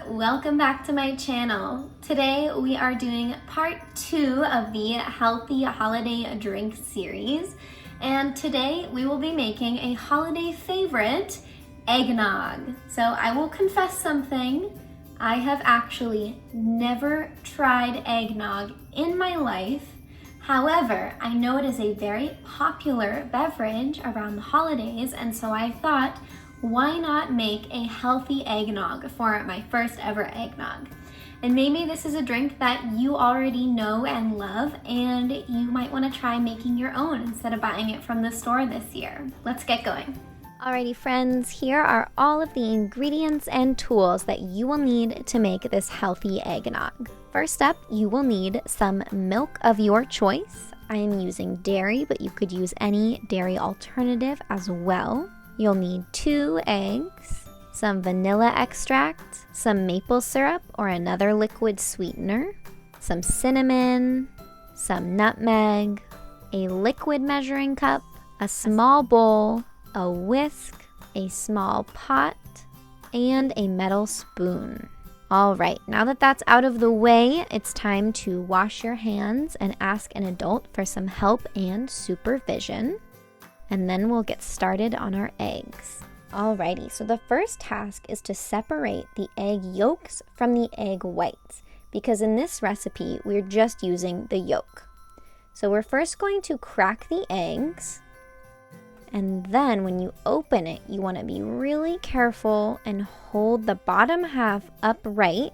welcome back to my channel. Today we are doing part 2 of the healthy holiday drink series, and today we will be making a holiday favorite, eggnog. So I will confess something. I have actually never tried eggnog in my life. However, I know it is a very popular beverage around the holidays, and so I thought, why not make a healthy eggnog for my first ever eggnog? And maybe this is a drink that you already know and love, and you might want to try making your own instead of buying it from the store this year. Let's get going. Alrighty friends, here are all of the ingredients and tools that you will need to make this healthy eggnog. First up, you will need some milk of your choice. I am using dairy, but you could use any dairy alternative as well. You'll need 2 eggs, some vanilla extract, some maple syrup or another liquid sweetener, some cinnamon, some nutmeg, a liquid measuring cup, a small bowl, a whisk, a small pot, and a metal spoon. All right, now that that's out of the way, it's time to wash your hands and ask an adult for some help and supervision. And then we'll get started on our eggs. Alrighty, so the first task is to separate the egg yolks from the egg whites, because in this recipe, we're just using the yolk. So we're first going to crack the eggs, and then when you open it, you want to be really careful and hold the bottom half upright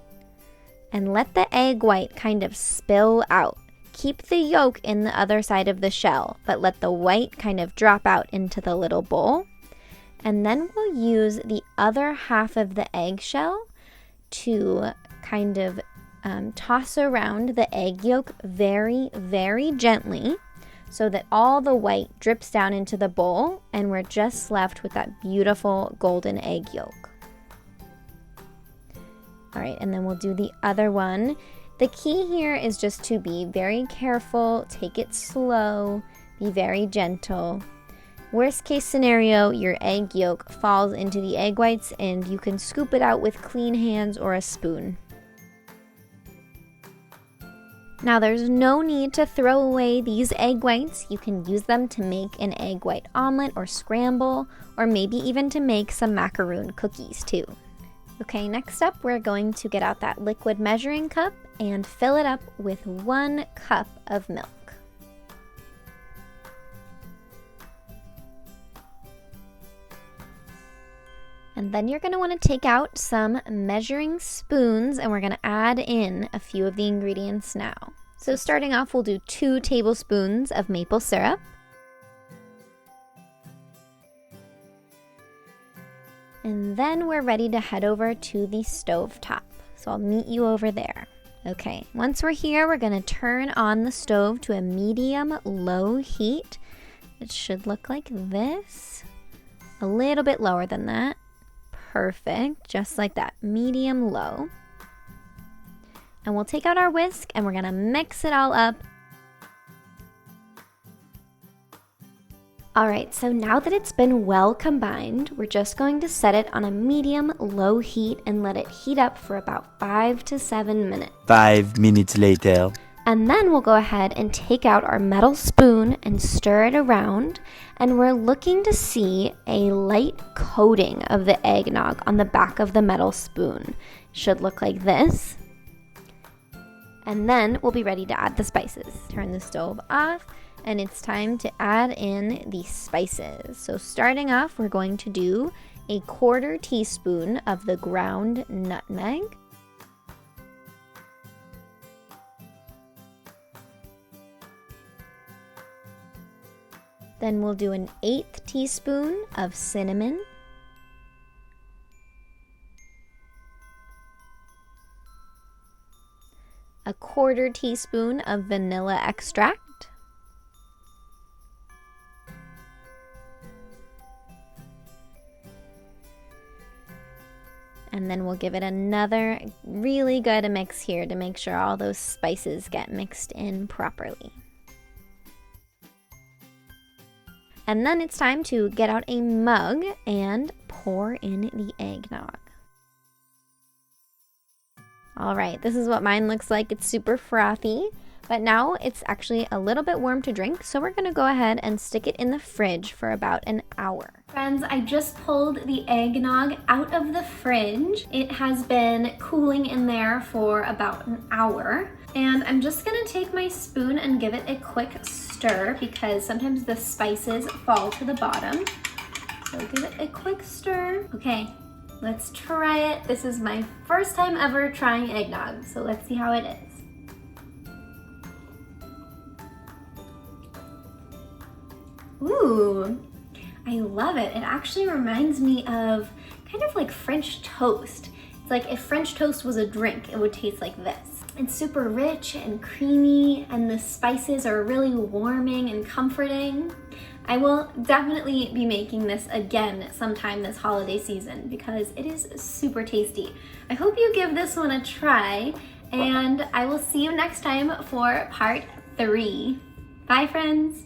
and let the egg white kind of spill out. Keep the yolk in the other side of the shell, but let the white kind of drop out into the little bowl. And then we'll use the other half of the eggshell to kind of toss around the egg yolk very, very gently so that all the white drips down into the bowl and we're just left with that beautiful golden egg yolk. All right, and then we'll do the other one. The key here is just to be very careful, take it slow, be very gentle. Worst case scenario, your egg yolk falls into the egg whites and you can scoop it out with clean hands or a spoon. Now there's no need to throw away these egg whites. You can use them to make an egg white omelet or scramble, or maybe even to make some macaroon cookies too. Okay, next up we're going to get out that liquid measuring cup and fill it up with 1 cup of milk. And then you're going to want to take out some measuring spoons and we're going to add in a few of the ingredients now. So starting off, we'll do 2 tablespoons of maple syrup. And then we're ready to head over to the stove top. So I'll meet you over there. Okay, once we're here, we're gonna turn on the stove to a medium-low heat. It should look like this. A little bit lower than that. Perfect, just like that, medium-low. And we'll take out our whisk and we're gonna mix it all up. Alright, so now that it's been well combined, we're just going to set it on a medium-low heat and let it heat up for about 5 to 7 minutes. 5 minutes later. And then we'll go ahead and take out our metal spoon and stir it around. And we're looking to see a light coating of the eggnog on the back of the metal spoon. Should look like this. And then we'll be ready to add the spices. Turn the stove off. And it's time to add in the spices. So starting off, we're going to do a 1/4 teaspoon of the ground nutmeg. Then we'll do an 1/8 teaspoon of cinnamon. A 1/4 teaspoon of vanilla extract. And then we'll give it another really good mix here to make sure all those spices get mixed in properly. And then it's time to get out a mug and pour in the eggnog. All right, this is what mine looks like. It's super frothy, but now it's actually a little bit warm to drink, so we're gonna go ahead and stick it in the fridge for about an hour. Friends, I just pulled the eggnog out of the fridge. It has been cooling in there for about an hour. And I'm just gonna take my spoon and give it a quick stir because sometimes the spices fall to the bottom. So give it a quick stir. Okay, let's try it. This is my first time ever trying eggnog, so let's see how it is. Ooh, I love it. It actually reminds me of kind of like French toast. It's like if French toast was a drink, it would taste like this. It's super rich and creamy, and the spices are really warming and comforting. I will definitely be making this again sometime this holiday season because it is super tasty. I hope you give this one a try, and I will see you next time for part 3. Bye, friends.